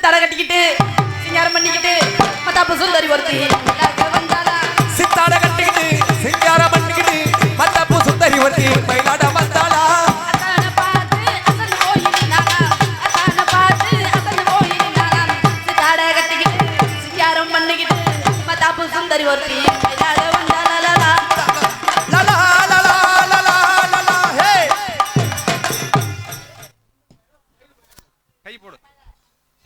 சித்தாட கட்டிக்கிட்டு சிங்காரம் பண்ணிக்கிட்டு மத்தாப்பு சுந்தரி ஒருத்தி சித்தாட கட்டிக்கிட்டு சிங்காரம் பண்ணிக்கிட்டு மத்தாப்பு சுந்தரி ஒருத்தி மயிலாட வந்தாளா சித்தாட கட்டிக்கிட்டு சிங்காரம் பண்ணிக்கிட்டு மத்தாப்பு சுந்தரி ஒருத்தி மயிலாட வந்தாளா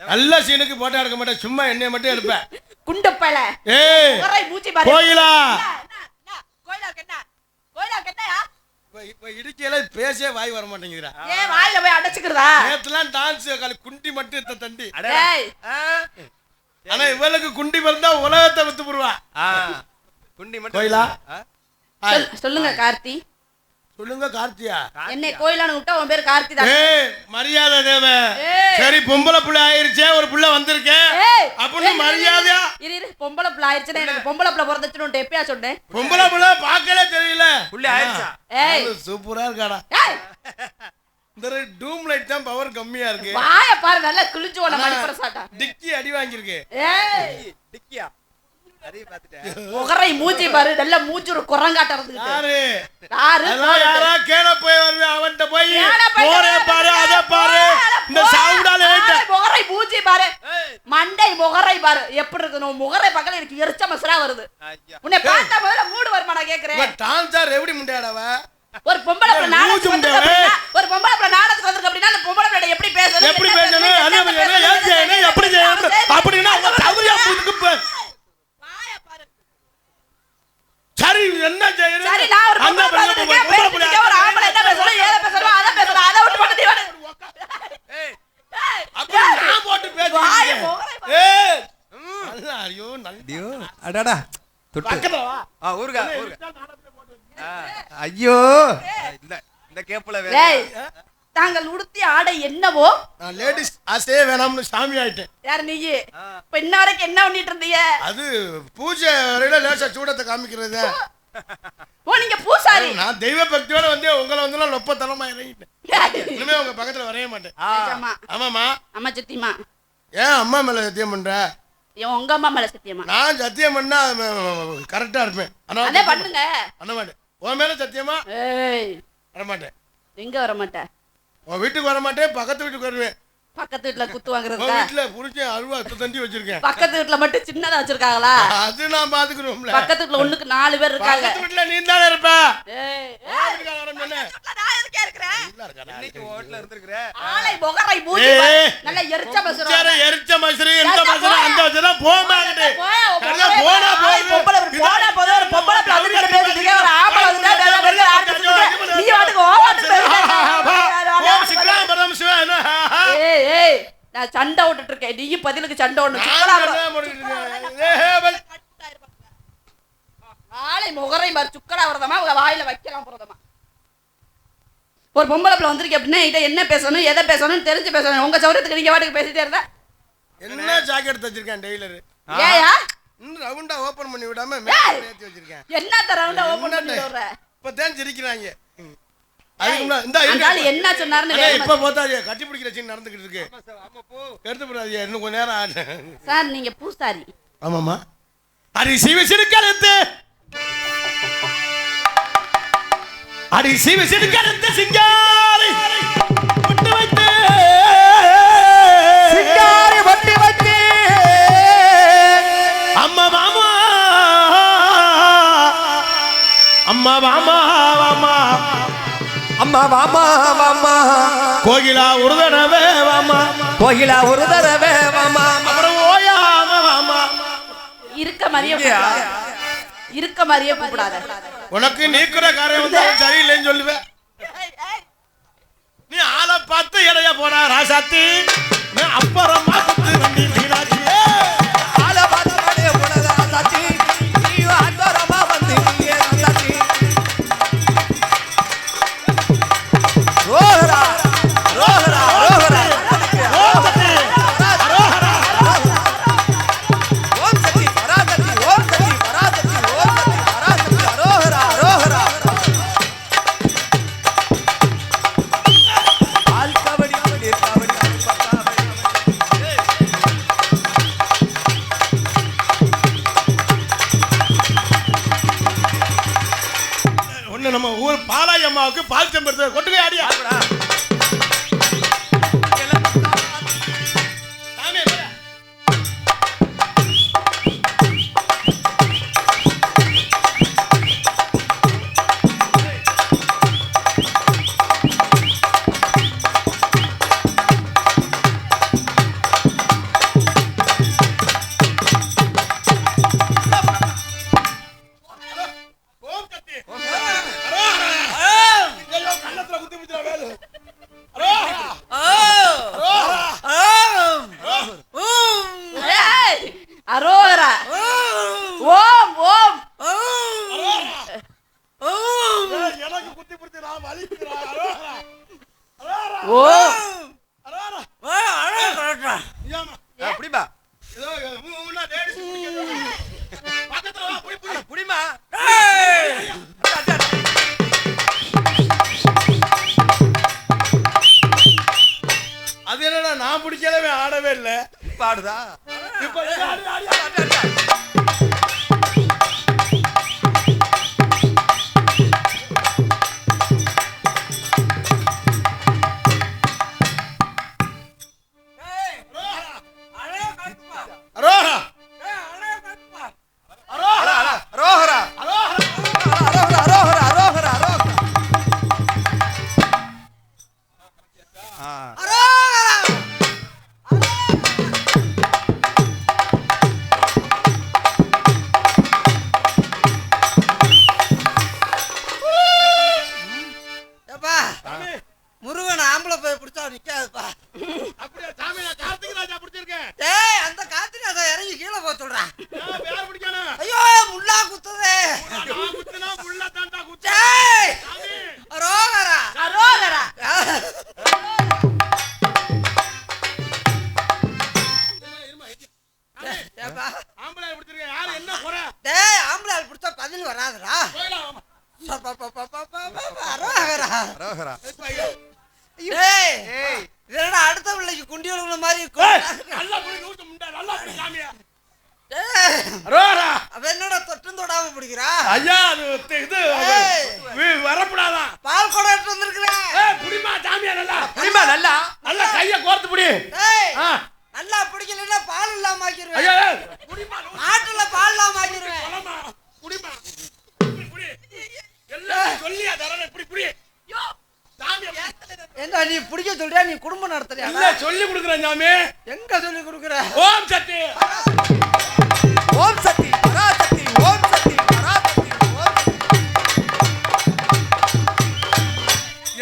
நல்ல சீனுக்கு போட்டா எடுக்க மாட்டேன், சும்மா என்னைய மட்டும் எடுப்பேன். குண்டப்பல ஏய் கோயிலா இப்ப இடிக்கையில பேசவே வாய் வர மாட்டேங்குதுடா. ஏன் வாயில போய் அடைச்சுக்கிறதா? நேத்துலாம் டான்ஸ் குண்டி மட்டும் இத்த தண்டி. டேய் ஆனா இவளுக்கு குண்டி பிறந்தா உலகத்தை வித்து போடுவா. குண்டி மட்டும் கோயிலா சொல்லுங்க கார்த்தி. சொல்லுங்க கார்த்தியா. என்ன கோயிலான்னு விட்டா உன் பேர் கார்த்தி தான். ஏய் மரியாதை தேவ. சரி பொம்பளை புள்ள ஆயிருச்சே, ஒரு புள்ள வந்திருக்கே அப்படின்னு மரியாதையா இரு பொம்பளை புள்ள ஆயிருச்சுன்னா எனக்கு பொம்பளை புள்ள பிறந்துச்சுன்னு எப்பயா சொன்னேன். பொம்பளை புள்ள பார்க்கவே தெரியல. புள்ள ஆயிருச்சா? ஏய் சூப்பரா இருக்காடா. இந்த டூம் லைட் தான் பவர் கம்மியா இருக்கு. வாய பாரு நல்லா கிழிஞ்சு ஓட மணி பிரசாட்டா. டிக்கி அடி வாங்கிருக்கு. ஏய் டிக்கியா அடி பாத்துட்டேன். முகரை மூஞ்சி பாரு நல்ல மூஞ்சி ஒரு குரங்காட்ட இருந்துட்டு. யாரு யாரா கேள போய் வருவே அவன்ட்ட போய் போரே பாரு அத பாரு இந்த சவுண்டால ஏட்ட முகரை மூஞ்சி பாரு மண்டை முகரை பாரு எப்படி இருக்கு. நோ முகரை பக்கல எனக்கு எரிச்ச மசரா வருது. உன்னை பார்த்தா முதல்ல மூடு வருமா நான் கேக்குறேன். டான்ஸர் எப்படி முண்டையாடவ ஒரு பொம்பளை புள்ள நாடகம் வந்திருக்கு. ஒரு பொம்பளை புள்ள நாடகம் வந்திருக்கு அப்படினா அந்த பொம்பளை புள்ள எப்படி பேசணும் எப்படி பேசணும் என்ன பண்ணணும் ஏன் செய்யணும் எப்படி செய்யணும் அப்படினா அவங்க சௌரியா புதுக்கு சரி என்ன செய்யணும். சரி நான் ஒரு பொம்பளை புள்ள ஒரு ஆம்பளை என்ன பேசணும் ஏத பேசணும் அத பேசணும் அத விட்டு பண்ணி நீ ஏய் அப்ப நான் போட்டு பேசுறேன். ஏய் அல்ல ஐயோ நல்டியோ அடடா பக்கத்துல வா. ஊர்கா ஐயோ இல்ல இந்த கேப்புல வேற. ஏய் தாங்கள் உடுத்திய ஆடை என்னவோ நான் லேடிஸ் ஆசே வேணாம்னு சாமி ஆயிட்டேன். யார் நீ இப்ப இன்ன வரைக்கும் என்ன பண்ணிட்டு இருந்தீங்க? அது பூஜை வரையில லேசா சூடத்தை காமிக்கிறது. ஓ நீங்க பூசாரி. நான் தெய்வ பக்தியோட வந்து உங்களை வந்து லொப்ப தலமா இறங்கிட்டேன். இனிமே உங்க பக்கத்துல வரைய மாட்டேன். ஆமாமா அம்மா சத்தியமா. ஏன் அம்மா மேல சத்தியம் பண்ற? ஏன் உங்க அம்மா மேல சத்தியமா? நான் சத்தியம் பண்ணா கரெக்டா இருப்பேன். அதே பண்ணுங்க. பண்ண மாட்டேன். உன் மேல சத்தியமா? ஏய் வர மாட்டேன். எங்க வர மாட்டேன்? உன் வீட்டுக்கு வர மாட்டேன், பக்கத்து வீட்டுக்கு வருவேன். பக்கத்து வீட்டுல குத்து வாங்குறதுக்கா? உன் வீட்டுல புடிச்சேன் அல்வா தண்டி வச்சிருக்கேன். பக்கத்து வீட்டுல மட்டும் சின்னதா வச்சிருக்காங்களா? அது நான் பாத்துக்கணும்ல. பக்கத்து வீட்டுல ஒண்ணுக்கு 4 பேர் இருக்காங்க. பக்கத்து வீட்டுல நீ தானே இருப்ப. ஏய் நான் எதுக்கே இருக்கறேன்? இன்னைக்கு ஹோட்டல்ல இருந்திருக்கற. ஆளை முகரை மூஞ்சி நல்ல எரிச்ச மசுரா. சரி எரிச்ச மசுரு இந்த மசுரு அந்த மசுரு போமாங்கடே. கரெக்ட்டா போனா போய் பொம்பளை போனா போது ஒரு பொம்பளை பிளாஸ்டிக் பேசிட்டீங்க ஒரு ஆம்பளை வந்து வேற ஆர்டிஸ்ட் நீ வாட்டுக்கு ஓவர்ட் பேசுற. ஏய் ஏய் நான் சண்டை ஓட்டிட்டு இருக்கேன். நீ பதிலுக்கு சண்டை ஓடணும். சுக்கலா ஆளை முகரை பார் சுக்கலா வரதமா உங்க வாயில வைக்கலாம் போறதமா. ஒரு பொம்பளை பிள்ளை வந்திருக்கு அப்படின்னா இதை என்ன பேசணும் எதை பேசணும்னு தெரிஞ்சு பேசணும். உங்க சௌரியத்துக்கு நீங்க வாட்டுக்கு பேசிட்டே இருந்தா என்ன ஜாக்கெட் தச்சிருக்கேன் டெய்லர். ஏயா இன்னும் ரவுண்டா ஓபன் பண்ணி விடாம மேல ஏத்தி வச்சிருக்கேன். என்ன ரவுண்டா ஓபன் பண்ணி விடுற? இப்ப தான் சிரிக்கிறாங்க. அதுக்கு முன்னாடி இந்த அந்தால என்ன சொன்னாருன்னு இப்ப பார்த்தா கட்டி பிடிக்கிற சீன் நடந்துக்கிட்டு இருக்கு. ஆமா போ எடுத்து போடாதீங்க இன்னும் கொஞ்ச நேரம் ஆகும். சார் நீங்க பூசாரி. ஆமாமா. அரிசி விசிறுக்கறுத்து அரிசி விசிறுக்கறுத்து சிங்காரி பொட்டு வைத்து சிங்காரி பொட்டு வைத்து அம்மா மாமா அம்மா மாமா மாமா அம்மா வாமா வாமா கோகிலா ஒரு தடவை வாமா கோகிலா ஒரு தடவை வாமா அப்புறம் ஓயாம வாமா. இருக்க மாதிரியே இருக்க மாதிரியே கூப்பிடாத. உனக்கு நீக்குற காரியம் வந்து சரியில்லைன்னு சொல்லுவேன். நீ ஆளை பார்த்து இடைய போறா ராசாத்தி அப்புறமா சுத்து வண்டி மீனாட்சி ஆளை பார்த்து இடைய போனதா ராசாத்தி நீ அப்புறமா வந்து ராசாத்தி ரோஹரா ரோஹரா ரோஹரா ஓம் சக்தி பராசக்தி ஓம் சக்தி பராசக்தி ஓம் சக்தி பராசக்தி ரோஹரா ரோஹரா ஆல் கபடி கபடி கபடி நம்ம ஊர் பாலாயி அம்மாவுக்கு பால் செம்பருத்தி கொட்டுவே ஆடியா அரோகரா ஓம் ஓம் எனக்கு குத்தி புடிச்சு நான் வலிக்குறேன் அரோகரா ஓம் புடிமா ஏதோ முன்ன லேடிஸ் புடிக்குது பக்கத்துல வா புடி புடிமா அது என்னடா நான் பிடிக்கலவே ஆடவே இல்ல பாடுதா இப்ப ஆடு ஆடு முருகன் ஆம்பளை போய் பிடிச்சா நிக்காதுப்பா. அப்படியே சாமி நான் கார்த்திக் ராஜா பிடிச்சிருக்கேன். டேய் அந்த கார்த்திக் ராஜா இறங்கி கீழ போ சொல்றா. நான் பேர் பிடிக்கணும். ஐயோ முள்ளா குத்துதே. நான் குத்துனா முள்ள தாண்டா குத்து. டேய் சாமி அரோகரா அரோகரா. ஏப்பா ஆம்பளை பிடிச்சிருக்கேன். யார் என்ன குறை? டேய் ஆம்பளை பிடிச்சா பதில் வராதுடா. போய்லாம். அரோகரா அரோகரா. டேய் ஏய் இதென்ன அடுத்த பிள்ளைக்கு குண்டி ஒழுகுன மாதிரி நல்லா புடி நூத்து முண்டை நல்லா புடி சாமியா. டேய் அரோகரா. அவ என்னடா தொட்டும் தொடாம பிடிக்கிறா? ஐயா அது இது வரப்படாதா. பால் குடம் எடுத்து வந்திருக்கேன். ஏய் புடிமா சாமியா நல்லா. புடிமா நல்லா. நல்லா கைய கோர்த்து புடி. டேய் ஆ நல்லா பிடிக்கலன்னா பால் இல்லாம ஆக்கிடுவேன். ஐயா புடிமா. ஆட்டுல பால் இல்லாம ஆக்கிடுவேன். போலாமா. புடிமா. புடி. எல்லாம் சொல்லியா தரல புடி புடி. யோ சாமியா. ஏண்டா நீ பிடிக்க சொல்றியா நீ குடும்பம் நடத்துறியா? இல்ல சொல்லி குடுக்குறேன் சாமி. எங்க சொல்லி குடுக்குற? ஓம் சக்தி. ஓம் சக்தி பராசக்தி ஓம் சக்தி பராசக்தி ஓம்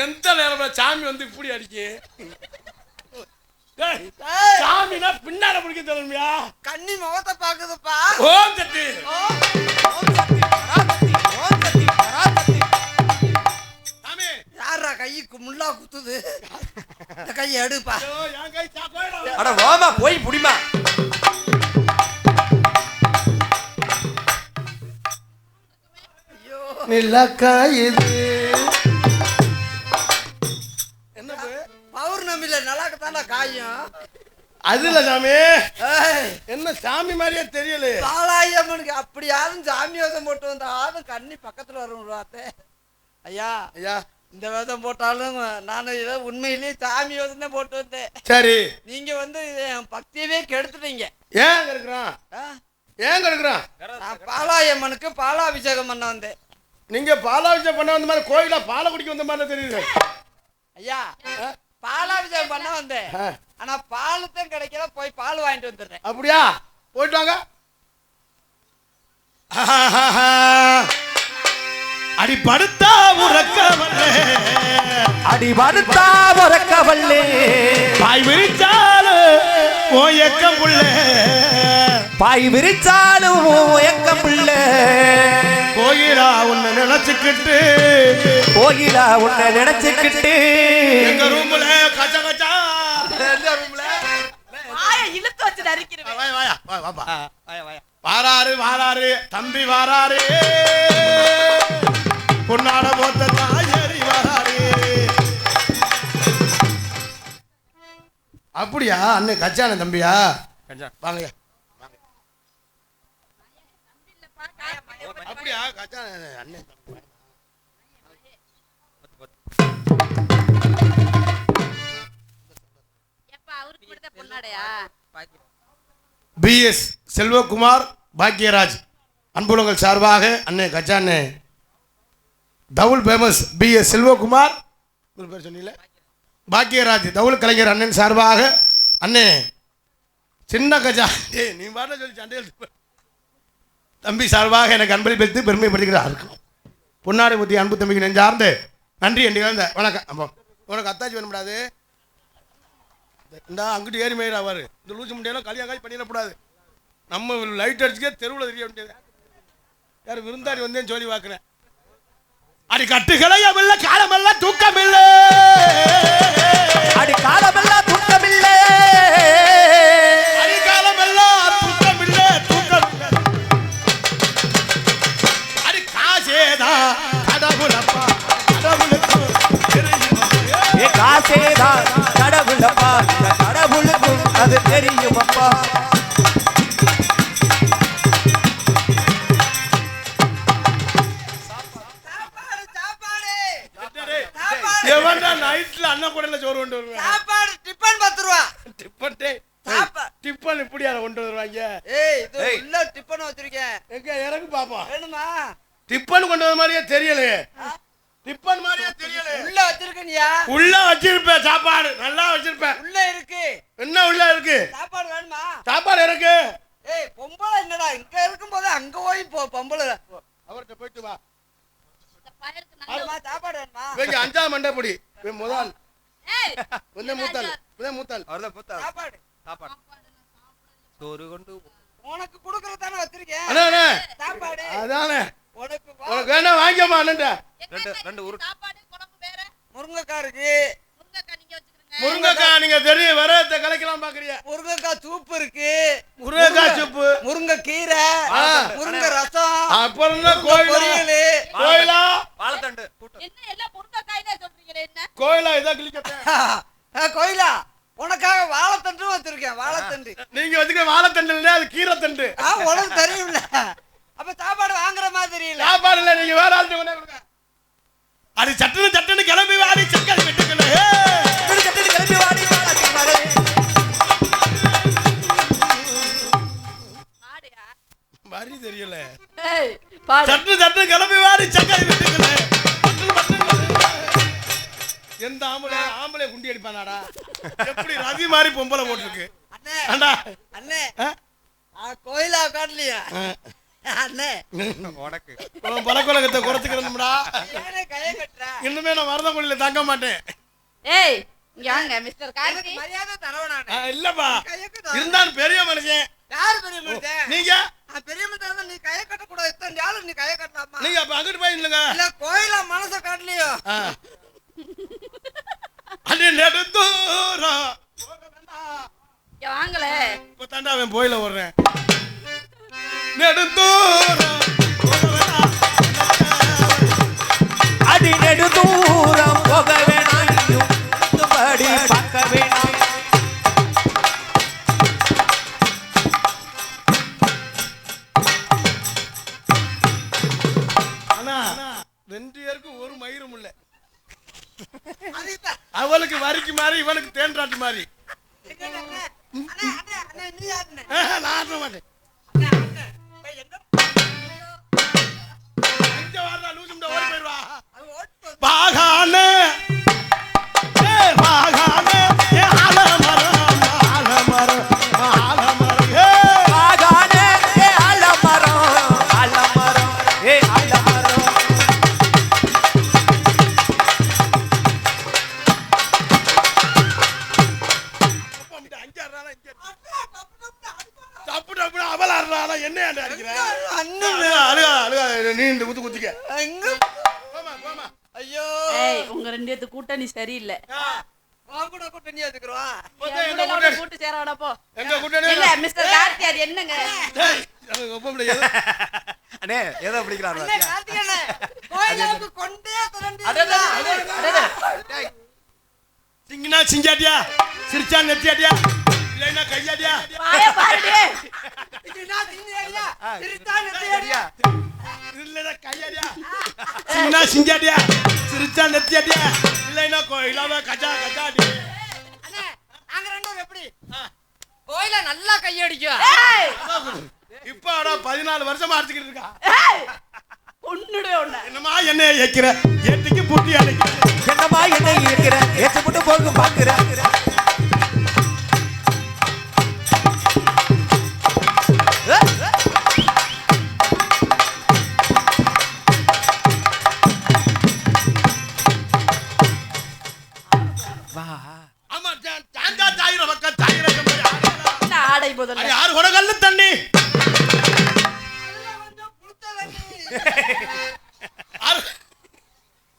எந்த நேரம்ல சாமி வந்து இப்படி அடிக்கு. டேய் டேய் சாமினா பின்னால பிடிக்க தெரியுமா? கண்ணி முகத்தை பாக்குதுப்பா. ஓம் சக்தி. ஓம் சக்தி பராசக்தி ஓம் சக்தி பராசக்தி. சாமி யாரா கைக்கு முள்ளா குத்துது? இந்த கையை எடுப்பா. ஐயோ என் கை சாக்கோடா. அட ஓமா போய் புடிமா. ஐயோ நிலக்கா இது என்ன பௌர்ணமில நல்லாக்கத்தாண்டா காயும். அதுல சாமி ஏய் என்ன சாமி மாதிரியே தெரியல. பாலாயம்மனுக்கு அப்படியாவது சாமி வேஷம் போட்டு வந்தாலும் கண்ணி பக்கத்துல வரும் வார்த்தை. ஐயா ஐயா இந்த வேஷம் போட்டாலும் நான் இதை உண்மையிலேயே சாமி வேஷம் தான் போட்டு வந்தேன். சரி நீங்க வந்து என் பக்தியவே கெடுத்துட்டீங்க. ஏன் கெடுக்குறான்? ஆ? ஏன் கெடுக்குறான்? நான் பாலாயம்மனுக்கு பாலாபிஷேகம் பண்ண வந்தேன். நீங்க பாலாபிஷேகம் பண்ண வந்த மாதிரி கோயில பாலை குடிக்க வந்த மாதிரி தெரியுது. ஐயா பாலாபிஷேகம் பண்ண வந்தேன். ஆ. ஆனா பாலுத்தான் கிடைக்கல, போய் பால் வாங்கிட்டு வந்துடுறேன். அப்படியா? போயிட்டு வாங்க. அடி படுத்தா உறக்கவல்லே அடி வருத்தா உறக்கவல்லே பாய் விரிச்சாலும் ஓயக்கம் புள்ளே பாய் விரிச்சாலும் ஏக்கம் புள்ள கோயிலா உன்னை நினைச்சுக்கிட்டு கோயிலா உன்னை நினைச்சுக்கிட்டு எங்க ரூம்ல கச்ச கச்சா எந்த ரூம்ல வாயை இழுத்து வச்சு நறுக்கிடுவேன். வாயா வாயா வா வாப்பா வாயா வாயா வாராரு வாராரு தம்பி வாராரு பொன்னாட போத்த தாயரி வாராரு. அப்படியா அண்ணன் கச்சான தம்பியா? வாங்க அப்படியா கச்சான அண்ணன் தம்பி. எப்ப அவருக்கு மட்டும் பொண்ணாடையா? பிஎஸ் செல்வகுமார் பாக்யராஜ் அன்புலங்கள் சார்பாக அண்ணே கஜானே தவுல் ஃபேமஸ் பிஎஸ் செல்வகுமார் ஒரு பேர் சொன்னீங்களே பாக்யராஜ் தவுல் கலைஞர் அண்ணன் சார்பாக அண்ணே சின்ன கஜா நீ பாட்ட சொல்லி சண்டையில் தம்பி சார்பாக எனக்கு அன்பளிப்பித்து பெருமைப்படுத்துகிறார் பொன்னாடை முத்தி அன்பு தம்பிக்கு நெஞ்சார்ந்து நன்றி என்று இழந்த வணக்கம் அப்போ உனக்கு அத்தாச்சி பண்ணக்கூடாது இந்த அங்கிட்டு ஏறி மயிரா அவர் இந்த லூசு முடியெல்லாம் கல்யாணம் பண்ணிடக்கூடாது நம்ம லைட் அடிச்சுக்கே தெருவில் தெரிய வேண்டியது யார் விருந்தாடி வந்தேன்னு சொல்லி பார்க்குறேன் அடி கட்டுகளை அவல்ல காலமெல்லாம் தூக்கம் இல்லை அடி காலமெல்லாம் தூக்கமில்லை அடி காலமெல்லாம் தூக்கம் இல்லை தூக்கம் இல்லை அடி காசேதான் கடவுளப்பா கடவுளுக்கு ஏ காசேதான் கடவுளப்பா இந்த கடவுளுக்கும் அது தெரியும் அப்பா எவன்டா நைட்ல அண்ணா கூடல சோறு கொண்டு வருவேன் சாப்பாடு டிபன் 10 ரூபா. டிப்பன் டிப்பன் இப்படியா கொண்டு வருவாங்க ஏய் இது உள்ள டிபன் வச்சிருக்கேன். எங்க இறங்கு பாப்போம் வேணுமா? டிப்பன் கொண்டு வர மாதிரியே தெரியலையே டிப்பன் மாதிரியே தெரியலையே உள்ள வச்சிருக்கேன்யா. உள்ள வச்சிருப்பேன் சாப்பாடு நல்லா வச்சிருப்பேன் உள்ள இருக்கு. என்ன உள்ள இருக்கு சாப்பாடு வேணுமா? சாப்பாடு இருக்கு ஏய் பொம்பளை என்னடா இங்க இருக்கும்போது அங்க போய் பொம்பளை. அவர்கிட்ட போயிட்டு வா இந்த பயலுக்கு வேணுமா? சாப்பாடு வேணுமா? இவங்க அஞ்சாம் மண்டபடி முதல் ஏய் மூத்தல் மூத்தல் அவர்தான் பூத்தா சாப்பாடு சாப்பாடு சோறு கொண்டு உனக்கு குடுக்கறது தானே வச்சிருக்கேன். அண்ணா அண்ணா சாப்பாடு அதானே உனக்கு உனக்கு வேணா வாங்கியம்மா அண்ணன்டா ரெண்டு உரு சாப்பாடு குழம்பு வேற முருங்கைக்காய் இருக்கு. முருங்கைக்காய் நீங்க வச்சுக்கிறீங்க. முருங்கைக்காய் நீங்க தெரியும் வரத்தை கலைக்கலாம் பாக்குறீங்க முருங்கைக்காய் சூப்பு இருக்கு. முருங்கைக்காய் சூப்பு முருங்கைக்கீரை. முருங்கை ரசம். அப்புறம் தான் கோயிலா பொரியல். கோயிலா வாழைத்தண்டு கூட்டம் என்ன எல்லாம் முருங்கைக்காய்னே சொல்றீங்களே என்ன? கோயிலா இதான் கிளிக்கட்டேன் கோயிலா உனக்காக வாழைத்தண்டு வச்சிருக்கேன். வாழைத்தண்டு நீங்க வச்சுக்க வாழைத்தண்டு இல்ல அது கீரை தண்டு உனக்கு தெரியும்ல. அப்ப சாப்பாடு வாங்குற மாதிரி தெரியல. சாப்பாடு இல்ல நீங்க வேற ஆள்கிட்ட கொண்டே கொடுங்க அது சட்டுன்னு சட்டுன்னு கிளம்பி வாடி சக்கரை வெட்டுக்கல கிளம்பி வாடி மகளே ஆடையா? வரி தெரியல ஏய் பாடு. சட்டு சட்டு கிளம்பி வாடி சக்கரை வெட்டுக்கல எந்த ஆம்பளை குண்டி அடிப்பானாடா எப்படி ரதி மாதிரி பொம்பளை போட்டிருக்கு அண்ணே அண்ணா அண்ணே கோயிலா காட்டலையா அண்ணே உனக்கு பழக்கொலகத்தை குறைச்சிக்கிறோம்டா ஏனே கையை கட்டுற? இன்னுமே நான் மருதங்குழியில தங்க மாட்டேன் ஏய் இங்க வாங்க மிஸ்டர் எனக்கு கார்த்தி. மரியாதை தரவனானே. இல்லப்பா கையை கட்டு. இருந்தாலும் பெரிய மனுஷன் யார் பெரிய மனுஷன்? நீங்க பெரிய மனுஷன். நீ கையை கட்டக்கூடாது. இத்தனை ஆளு நீ கையை கட்டலாமா? நீங்க அப்ப அங்கிட்டு போய் இல்லைங்க இல்ல கோயிலா மனசை காட்டலையோ? அது நெடுந்தூரம் இங்க வாங்கல. இப்ப தாண்டா அவன் போயில வர்றேன் நெடுந்தூரம் அடி நெடு தூரம் போக வேணாம் படி பார்க்க வேணாம் ஆனா 2 பேருக்கு ஒரு மயிரும் இல்ல அதுதான். அவளுக்கு வரிக்கு மாதிரி இவனுக்கு தேன்றாட்டு மாதிரி எங்க அண்ணே? அண்ணே, அண்ணே, அண்ணே, நீ யாருண்ணே? நான் ஆட்ட மாட்டேன் அண்ணே, அண்ணே. போய் எங்க? அங்க வாடா லூசும்டா ஓடி போயிடுவா அது ஓட்டு. பாகானே பாகானே ஆலமரம் ஆலமரம் ஆலமரம் ஆகானே ஏ ஆலமரம் ஆலமரம் ஏ ஆலமரம் அங்க ஆடுறானா இங்க தப்பு தப்பு அவள் ஆடுறானா என்ன அடிக்கிறேன் அண்ணே. அழுகா அழுகா நீ இந்த குத்து குத்திக்க எங்க? போமா போமா ஐயோ ஏய் உங்க ரெண்டு பேத்து கூட்டணி சரியில்லை. உன் கூட கூட்டணி வச்சுக்கிறோம். என் கூட எல்லாம் கூட்டு சேர வேணா போ. எங்க கூட்டணி இல்ல மிஸ்டர் கார்த்தி அது என்னங்க? டேய் எனக்கு ஒப்ப முடியாது அண்ணே ஏதோ பிடிக்கிறாரு அண்ணே, கார்த்திகேயனே, கோயிலுக்கு கொண்டே திரண்டு அடடே. சிங்கினா சிங்காட்டியா சிரிச்சா நெத்தியாட்டியா இல்லைன்னா கையாட்டியா வாய பாருடி. இதுனா திண்ணியா? திருத்தா நெத்தியா? இல்லடா கையடியா சின்ன சிங்காடியா சிரிச்சா நெத்தியாடியா இல்லைன்னா கோயிலாவ கஜா கஜாடி அண்ணே நாங்க ரெண்டு பேரும் எப்படி கோயில நல்லா கையடிக்கும். ஏய் இப்போ 14 வருஷமா அடிச்சுக்கிட்டு இருக்கா. ஏய் ஒண்ணுடே ஒண்ணு என்னமா என்ன ஏக்கிற ஏட்டிக்கு பூட்டி அடிக்கிற என்னமா என்ன இருக்கிற ஏச்சு போட்டு போக்கு பாக்குற ஆமா சாந்தா தாயிர பக்கம் தாயிர கம்பி என்ன ஆடை முதல்ல யார் கொடகல்ல தண்ணி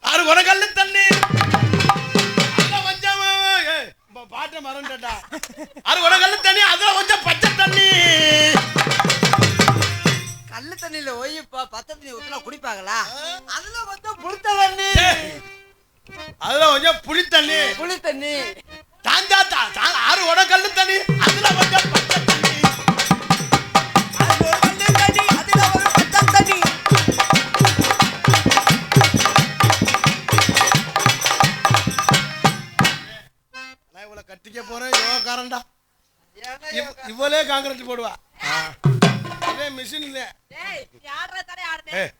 ஆறு கொடகல்ல தண்ணி அதுல கொஞ்சம் பாட்ட மறந்துட்டா ஆறு கொடகல்ல தண்ணி அதுல கொஞ்சம் பச்சை தண்ணி கல்லு தண்ணியில ஓய்ப்பா பச்சை தண்ணி ஊத்தினா குடிப்பாங்களா? அதுல கொஞ்சம் புளித்த தண்ணி. அதுல கொஞ்சம் புளி தண்ணி புளி தண்ணி தாந்தா ஆறு கொடகல்ல தண்ணி அதுல கொஞ்சம் பச்சை தண்ணி அதுல ஒரு பச்சை தண்ணி நான் இவ்வளவு கட்டிக்க போறேன் யோகாரன்டா இவ்வளே காங்கிரட் போடுவா அதே மிஷின் இல்ல ஏய் நீ ஆடுற தடை ஆடுனே ஏய்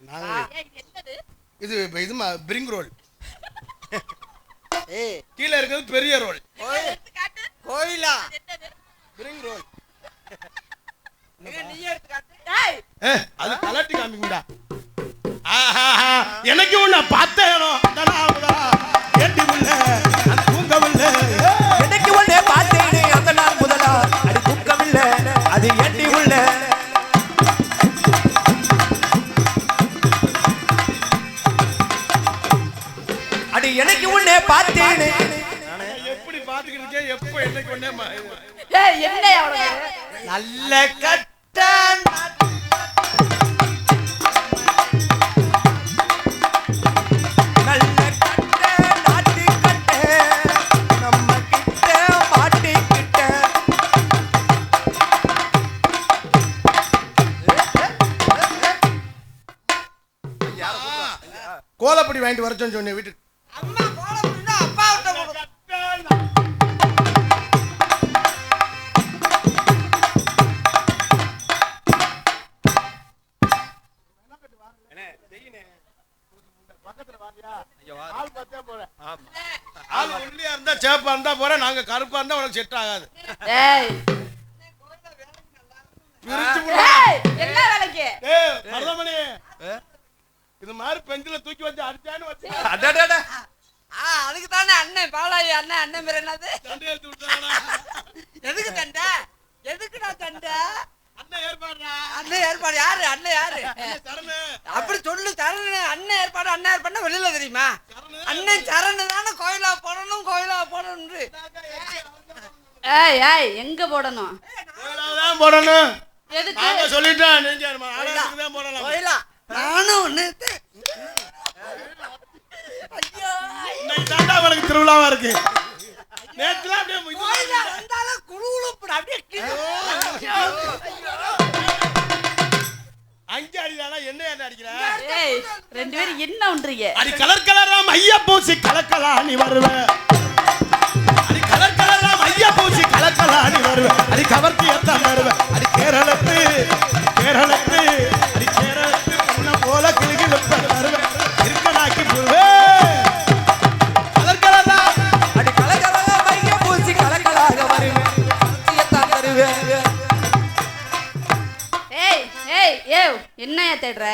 நாங்க ஏய் இது என்னது இது பிரிங் ரோல் ஏய் கீழே இருக்கிறது பெரிய ரோல் எடுத்து காட்டு கோயிலா அது என்னது பிரிங் ரோல் நீ எடுத்து காட்டு. ஏய் அது கலட்டி காமிக்கும்டா எனக்கு உன்னை பார்த்தேனோ ஏட்டி உள்ள தூங்க உள்ள எனக்கு ஒண்ணே பார்த்தேனே அந்த நாள் முதலா அடி தூக்கமில்ல அது எட்டி உள்ள அடி எனக்கு ஒண்ணே பார்த்தேனே எப்படி பாத்துக்கிட்டு இருக்கேன் எப்போ என்னைக்கு ஒன்னே ஏய் என்னையா அவனுக்கு நல்ல கட்டன் நல்ல கட்ட நாட்டு கட்ட நம்ம கிட்ட மாட்டிக்கிட்ட கோலப்படி வாங்கிட்டு வர சொன்னேன் வீட்டுக்கு அம்மா கோல புடினா அப்பா விட்ட போடு. ஆள் ஒல்லியா இருந்தா சேப்பா இருந்தா போறேன் நாங்க கருப்பா இருந்தா உனக்கு செட் ஆகாது ஏய் பிரிச்சு ஏய் என்ன வேலைக்கு மருதமணி இது மாதிரி பெஞ்சில தூக்கி வச்சு அடிச்சான்னு வச்சு அடடட அதுக்கு தானே அண்ணன் பாலாயி அண்ணன் பேர் என்னது? சண்டை எடுத்து விட்டானா எதுக்கு சண்டை? எதுக்குடா சண்டை? அண்ணன் ஏற்பாடுறா அண்ணன் ஏற்பாடு யாரு? அண்ணன் யாரு? சரணு அப்படி சொல்லு சரணு. அண்ணன் ஏற்பாடு வெளியில தெரியுமா? அண்ணன் சரணு தானே கோயிலா போடணும். ஏய் ஏய் எங்க போடணும் தான் போடணும் எதுக்கு நாங்க சொல்லிட்டோம் நீங்க ஆடாதுக்கு தான் போடலாம் கோயிலா நானும் ஒண்ணு இன்னைக்கு தாண்டா உனக்கு திருவிழாவா இருக்கு நேத்துல அப்படியே கோயிலா வந்தாலும் குழுகுழுப்புட அப்படியே அஞ்சு அடிதானா என்ன அடிக்கிற ஏய் ரெண்டு பேரும் என்ன பண்றீங்க அடி கலர் கலரா மைய பூசி கலக்கலா நீ வருவ அடி கலர் கலரா மைய பூசி கலக்கலா நீ வருவ அடி கவர்த்தி எத்தான் வருவ அடி கேரளத்து அடி கேரளத்து உன்ன போல கிளிகி வெப்ப வருவ இருக்கனாக்கி போவே கலர் கலரா அடி கலகலா மைய பூசி கலகலாக வருவேன் சத்தியத்தான் தருவேன் ஏய் ஏய் ஏய் என்னையா தேடுற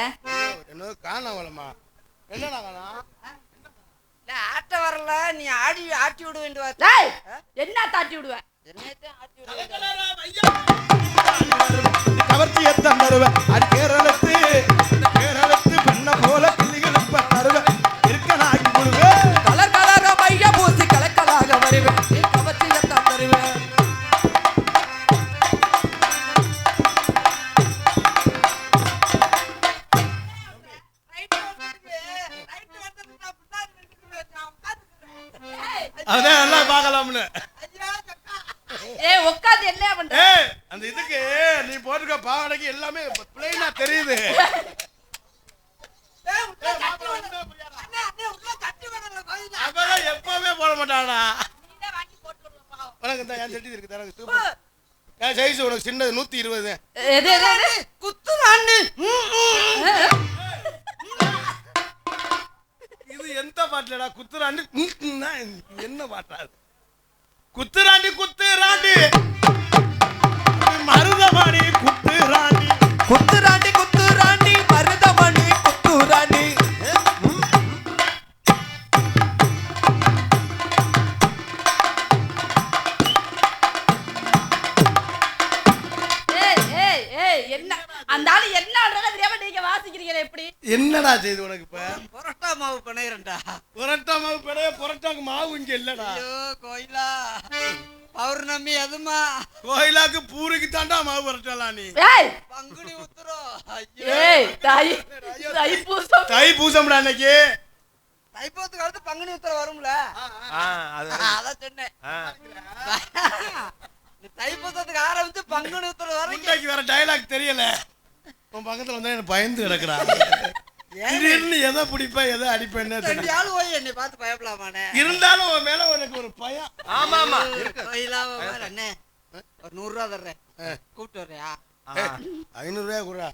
என்ன காணவளமா என்னடா காணா ஆட்ட வரல நீ ஆட்டி விட வேண்டிய டேய் என்ன தாட்டி விடுவ என்னத்தையும் ஆட்டி விட கலகலரா மைய கவர்த்தி எத்தான் வருவ அடி கேரளத்து பண்ண போல கிளிகி வெப்ப வருவ இருக்கனாக்கி போவே கலகலா மைய பூசி கலகலாக வருவேன் சத்தியத்தான் தருவேன் அதான் எல்லாம் பார்க்கலாம்னு ஏய் உட்கார்ந்து என்ன பண்ற ஏய் அந்த இதுக்கு நீ போட்டுக்க பாவாடைக்கு எல்லாமே பிளைனா தெரியுது ஏய், உள்ள கட்டி வேணும். அண்ணே, அண்ணே, உள்ள கட்டி வேணும்ல கோயில்ல. அவன் எப்பவுமே போட மாட்டானா நீதான் வாங்கி போட்டு விடுற பாவம். உனக்கு தான் என் செட்டி இருக்கு தரங்க சூப்பர் என் சைஸ் உனக்கு சின்னது 120 எது எது எது குத்துறாண்டி. இது எந்த பாட்டுலடா குத்துராண்டி என்ன பாட்டா அது குத்துராண்டி குத்துராண்டி மருதமணி குத்துராண்டி குத்துராண்டி குத்துராண்டி மருதமணி குத்துராண்டி ஏய் ஏய் ஏய் என்ன அந்த ஆளு என்ன பண்றத தெரியாம நீங்க வாசிக்கிறீங்களே எப்படி என்னடா செய்து உனக்கு இப்ப புரோட்டா மாவு பிணையறேன்டா. புரட்டா மாவு பெடைய புரட்டாக்கு மாவு இங்க இல்லடா ஐயோ கோயிலா, பௌர்ணமி அதுமா, கோயிலாக்கு பூரிக்கு தாண்டா மாவு புரட்டலாம் நீ ஏய் பங்குனி உத்திரம். ஐயோ, ஏய் தை பூசம் தை பூசம்டா அன்னைக்கு தைப்பூசத்துக்கு அடுத்து பங்குனி உத்திரம் வரும்ல, அதான் சொன்னேன். நீ தைப்பூசத்துக்கு ஆரம்பிச்சு பங்குனி உத்திரம் வரைக்கும் முட்டைக்கு வேற டயலாக் தெரியல உன் பக்கத்துல வந்தா எனக்கு பயந்து கிடக்குறா திடீர்னு எதை பிடிப்ப எதை அடிப்பேன்னு ரெண்டு ஆளு போய் என்னை பார்த்து பயப்படலாமாண்ணே? இருந்தாலும் உன் மேல உனக்கு ஒரு பயம் ஆமா ஆமா கோயிலா வாரு அண்ணே, ஒரு 100 ரூபா தர்றேன், கூப்பிட்டு வர்றியா? 500 ரூபாய் குடுறா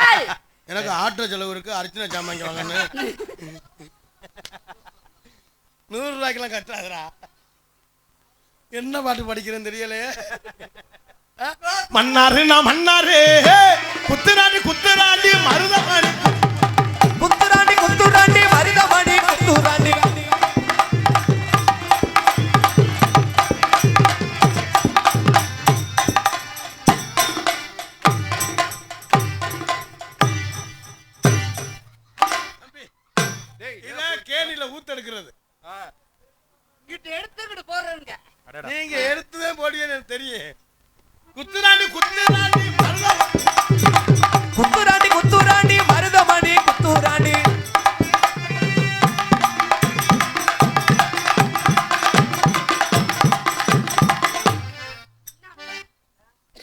ஏய் எனக்கு ஆட்டோ செலவு இருக்கு அர்ச்சனை சாமான் வாங்கன்னு 100 ரூபாய்க்கெல்லாம் கட்டாதுடா என்ன பாட்டு படிக்கிறேன்னு தெரியலையே மன்னாரு நான் மன்னாரு குத்துராண்டி குத்துராண்டி மருதமணி குத்துராண்டி குத்துராண்டி மருதமணி குத்துராண்டி இத கேணில ஊத்தெடுக்கிறது இங்கிட்டு எடுத்துக்கிட்டு போறேங்க. நீங்க எடுத்துதான் போடுவீங்கன்னு எனக்கு தெரியும் குத்துராண்டி குத்துராண்டி மருதமணி குத்துராண்டி குத்துராண்டி மருதமணி குத்துராண்டி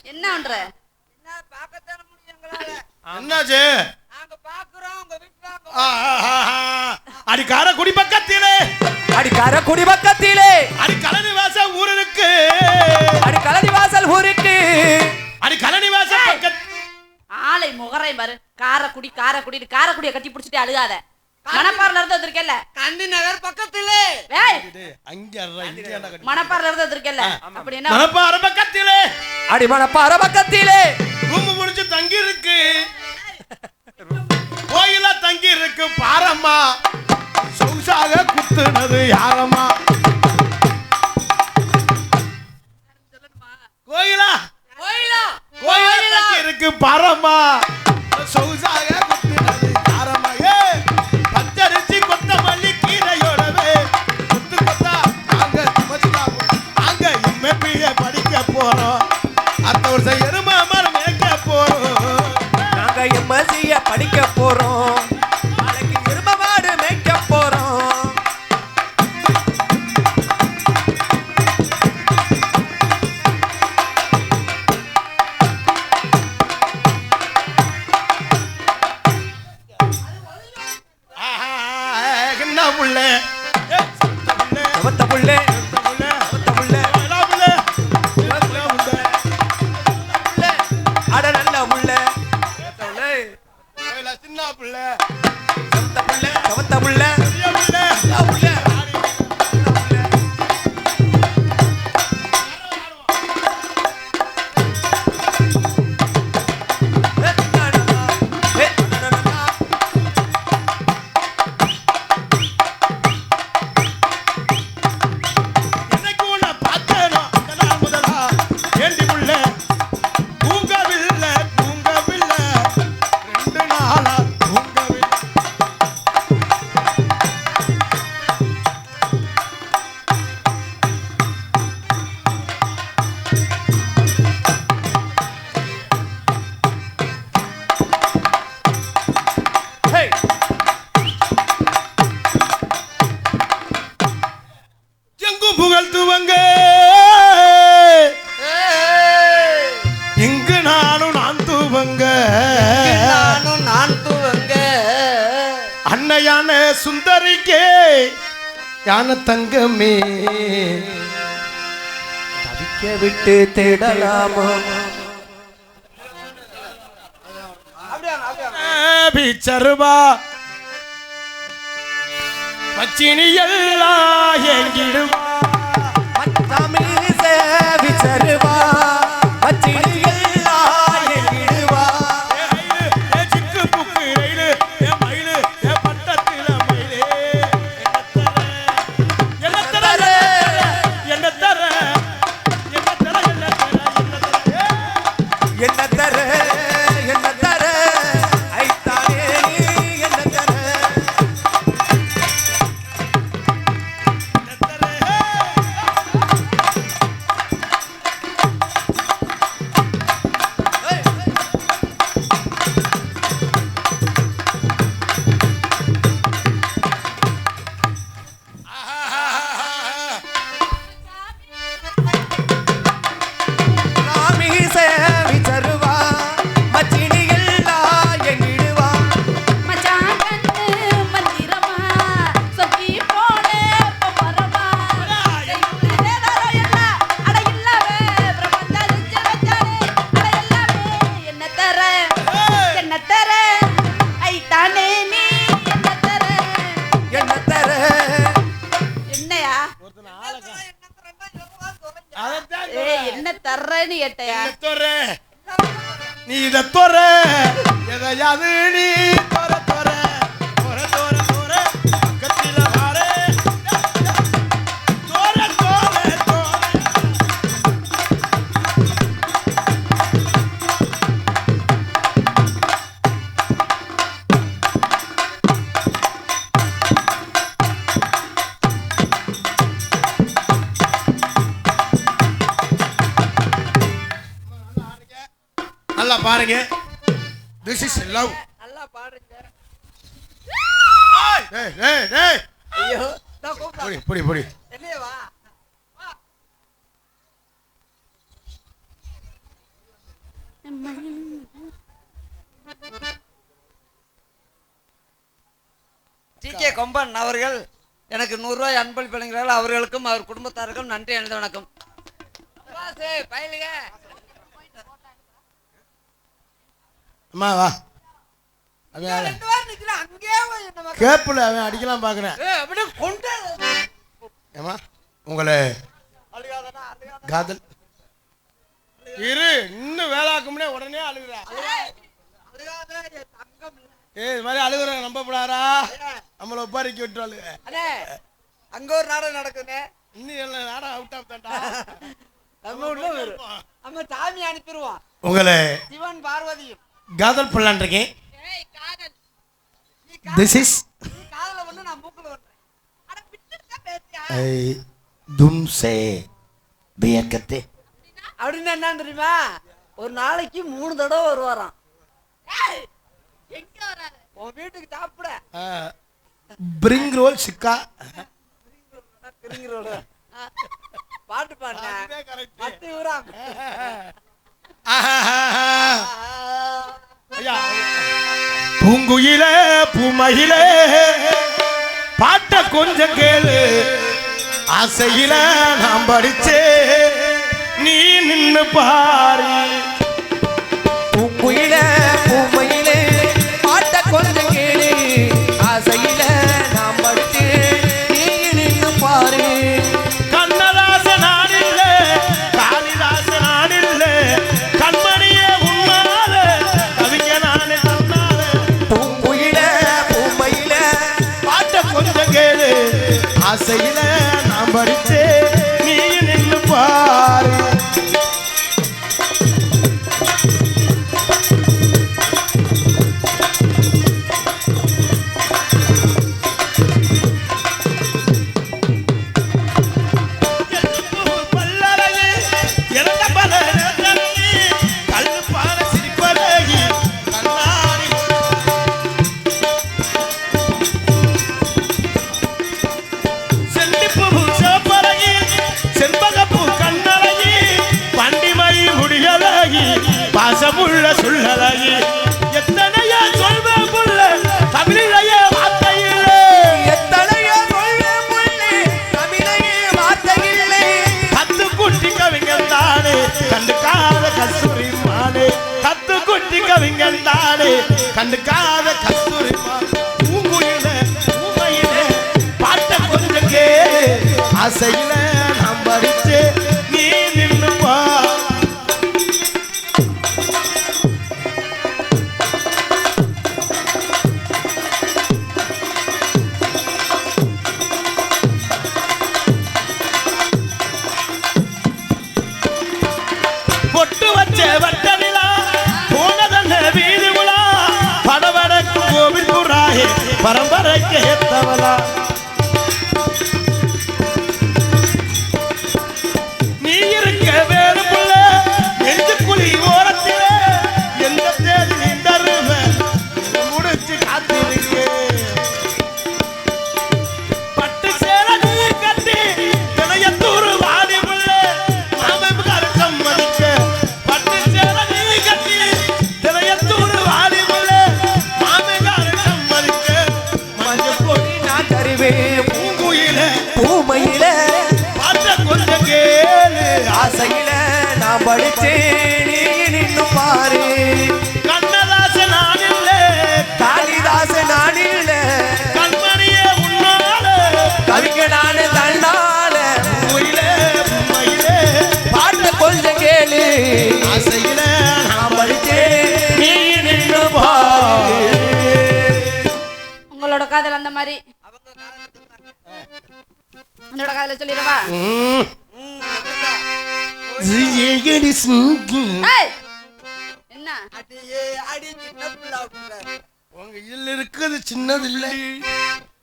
என்ன பண்ற என்ன பார்க்கத்தானே முடியும் எங்களால? என்னாச்சு நாங்க பாக்குறோம் உங்க வீட்டுல அடி காரக்குடி பக்கத்திலே அடி காரக்குடி பக்கத்திலே அடி கலனிவாச ஊர் இருக்கு அடி கலனி வாசல் ஊருக்கு அடி கலனிவாச பக்கத்து ஆளை முகரை பாரு காரக்குடிய கட்டி பிடிச்சிட்டு அழுகாத மணப்பாறையில இருந்து வந்திருக்கேல்ல கண்டி நகர் பக்கத்துல ஏய் அங்க அர்றா, இங்க ஏன்டா கட்டி- மணப்பாறையில இருந்து வந்திருக்கேல்ல அப்படி என்ன மணப்பாறை பக்கத்திலே அடி மணப்பாற பக்கத்திலே ரூம் முடிச்சு தங்கி இருக்கு கோயிலா தங்கி இருக்கு பாரம்மா சொகுசாக குத்துனது யாரம்மா கோயிலா கோயிலா கோயிலா தங்கி இருக்கு பாரம்மா சொகுசாக குத்துனது யாரம்மா ஏ பச்சரிசி கொத்தமல்லி கீரையோடவே குத்து கொத்தா நாங்க சுமச்சுதான் நாங்க எம்எப்பிய படிக்க போறோம் அடுத்த வருஷம் எருமை மரம் மேய்க்க போறோம் நாங்க எம்எஸ்சிய படிக்க போறோம் நாளைக்கு எரும மாடு மேய்க்க போறோம் என்ன புள்ள சவத்த புள்ளே சவத்த புள்ளே அட நல்ல புள்ளே சின்ன புள்ள சவத்த புள்ளே சவத்த புள்ளே பெரிய புள்ள புள்ளே என்னைக்கு உன்னை பார்த்தேனோ அந்த நாள் முதலா ஏண்டி புள்ள தூங்கவில்லை 2 நாளா தூங்கவில்லை சுந்தரிக்கே யான தங்கமே தவிக்க விட்டு தேடலாமா பிச்சருவா பச்சினி எல்லாம் எங்கிடுவா விச்சருவா என்ன தர்றேன்னு கேட்டையா நீ இத தோற எதையாவது நீ தோற தோற தோற தோற தோற பக்கத்தில வாரே தோற தோற தோற நல்லா பாருங்க. This is love. நல்லா பாடுங்க. டேய் டேய் டேய். ஐயோ, நான் கூப்பிடுறேன். புடி புடி புடி. என்னைய வா. டிகே கொம்பன் அவர்கள் எனக்கு 100 ரூபாய் அன்பளிப்பளிக்கிறார்கள். அவர்களுக்கும் அவர் குடும்பத்தாருக்கும் நன்றி எழுத வணக்கம். பயலுங்க அம்மா வா. அவன் கேப்புல அவன் அடிக்கலாம் பாக்குறேன். ஏமா உங்களை காதல் இரு இன்னும் வேலாக்கும்னே உடனே அழுகுறா. இது மாதிரி அழுகுறாங்க நம்பப்படாரா? நம்மள ஒப்பாரிக்க விட்டு அழுக. அங்க ஒரு நாடகம் நடக்குது. இன்னும் எல்லாம் நாடகம் அவுட் ஆஃப் தான்டா. நம்ம சாமி அனுப்பிடுவோம். உங்களை சிவன் பார்வதியும் காதல் பண்ணலான் இருக்கேன். திஸ் இஸ் காதல வந்து நான் மூக்குல வரேன். அட பிடிச்சிருக்க பேசியா? தும்சே பியக்கத்தே. அப்படின்னா என்ன தெரியுமா? ஒரு நாளைக்கு 3 தடவை வருவாராம். எங்க வராரு? உன் வீட்டுக்கு சாப்பிட. பிரிங் ரோல் சிக்கா. Bring roll. பாட்டு பாடுங்க. பத்தி ஊராம். பூங்குயிலே பூமயிலே பாட்ட கொஞ்சம் கேளு. ஆசையில நாம் படிச்சே நீ நின்னு பாரு. பூங்குயிலே பூமயிலே பாட்ட கொஞ்சம் கேளு. ஆசையில நாம் படிச்சே நீ நின்னு பாரு. கண்ணதாச நாடில்ல காளிதாச நாடில்ல கண்மணியே உன்னால கவிஞ நானே தன்னால. பூங்குயிலே பூமயிலே பாட்ட கொஞ்சம் கேளு. ஆசையில நாம் படிச்சே நீ நின்னு பாரு. பாசமுள்ள சொல்லலையே எத்தனையோ சொல்வேன் புள்ள தமிழையே வார்த்தையிலே கண்டாலே கண்டுக்காத கஸ்தூரி பூங்குயில பூமையில பாட்ட கொஞ்சம் கேளு ஆசையில நாம் படிச்சு நீ நின்று பா பொட்டு வச்ச வட்ட நிலா போனதன்ன வீதி உலா படவடக்கு கோவில் புறாயே பரம்பரைக்கு ஏத்தவளா நீ இருக்க வேறு புள்ள நெஞ்சு குழி ஓரத்திலே எந்த தேதி நின்றருவ முடிச்சு காத்திருக்கே பட்டு சேர நீ கட்டி தினையத்தூர் வாடி புள்ள மாமன்கார சம்மதிக்க பட்டு சேர நீ கட்டி தினையத்தூர் வாடி புள்ள மாமன்கார சம்மதிக்க மஞ்சள் கொடி நான் தருவேன் பூங்குயில பூமையில பாட்ட கொஞ்சம் கேளு ஆசையில நான் படிச்சேன் நீ நின்னு பாரு கண்ணதாச நானில்ல காளிதாச நானில்ல கண்மணியே உன்னால கவிஞனான தன்னால உயிலே உண்மையிலே பாட்ட கொஞ்சம் கேளு ஆசையில நான் படிச்சேன் நீ நின்னு பாரு உங்களோட காதல் அந்த மாதிரி என்னோட காதல சொல்லிடவா? ஏய், என்ன உங்க இதுல இருக்குது சின்னது இல்ல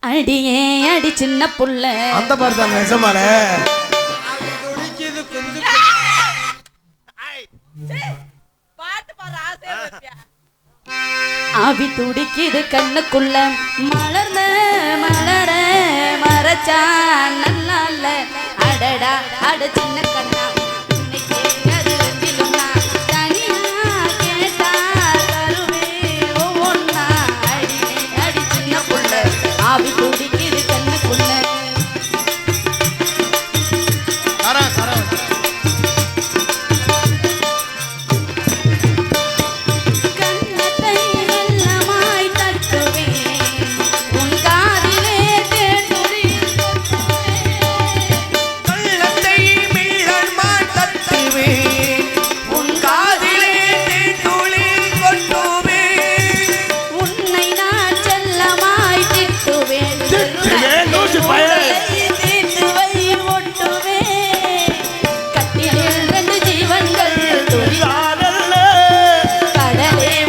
அடியே அடி சின்ன புள்ள அந்த மாதிரி தான் நிஜமால பாட்டு பாரு ஆசையா இருப்பியா? ஆவி துடிக்குது கண்ணுக்குள்ள மலர்ந்த மலர மறைச்சா நல்லா இல்ல அடடா அட சின்ன கண்ணா இன்னைக்கு அது வெந்திலும்னா தனியா கேட்டா தருவே ஒவ்வொன்னா அடியே அடி சின்ன புள்ள ஆவி துடிக்குது கண்ணுக்குள்ள கண்ணத்தை எல்லாமாய் தட்டுவேன் உன் காதிலே தேன்துளி கள்ளத்தை மீளன்மாய் தட்டுவேன் உன் காதிலே தேன்துளி கொட்டுவேன் உன்னை நான் செல்லமாய் திட்டுவேன் தீட்டுவை ஒட்டுவேன் கட்டிலில் ரெண்டு ஜீவன்கள் துளி கடலே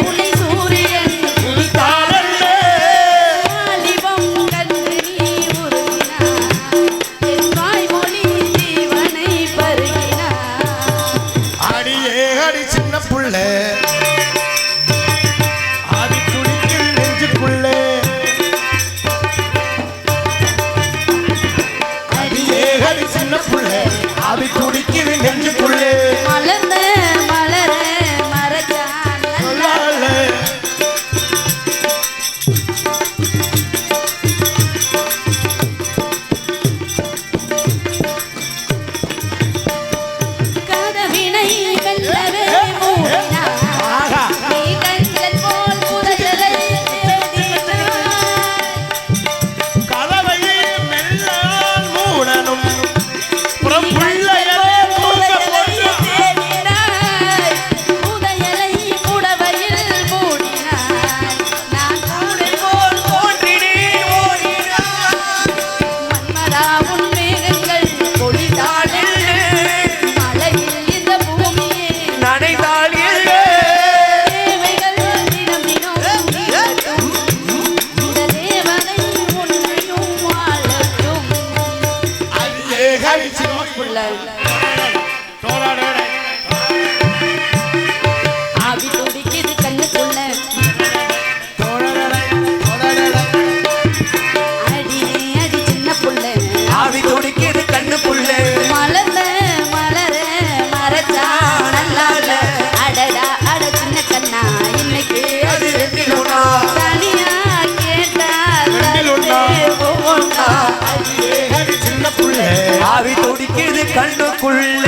உன்னை சூரியன் வாலிபம் கண்டு நீ உருகினாய் என் வாய்மொழி ஜீவனை பருகினாய் அடியே அடி சின்ன புள்ள ஆதி துடிக்குது நெஞ்சுக்குள்ள அடியே அடி சின்ன புள்ள ஆதி துடிக்குது நெஞ்சுக்குள்ள மலர்ந்த மலர மறைச்சான் நல்லா கதவினை வெல்லவே மூடினாய் நீ கஞ்சல் போல் புதையலை தேடினாய் கதவையே மெல்லால் மூடணும் புறம் பிள்ளையரே தூங்க போட்டு புதையலை புடவையில் மூடினாய் நான் கூடை போல் தோன்றினேன் ஓடினான் மன்மதா உன் மேகங்கள் பொழிதாளில் மலையில் இந்த பூமியே நனைந்தால் தேவைகள் தினம் தினம் தீரட்டும். இந்த தேவனை உன்னையும் வாழட்டும் அடியே அடி சின்ன புள்ள ஆவி துடிக்குது கண்ணுக்குள்ள அடியே அடி சின்ன புள்ள ஆவி துடிக்குது கண்ணுக்குள்ள மலர்ந்த மலர மறைச்சா நல்லா இல்ல அடடா அட சின்ன கண்ணா இன்னைக்கு அது ரெண்டிலுனா தனியா கேட்டா ரெண்டிலுனா ஒவ்வொன்னா அடியே அடி சின்ன புள்ள ஆவி துடிக்குது கண்ணுக்குள்ள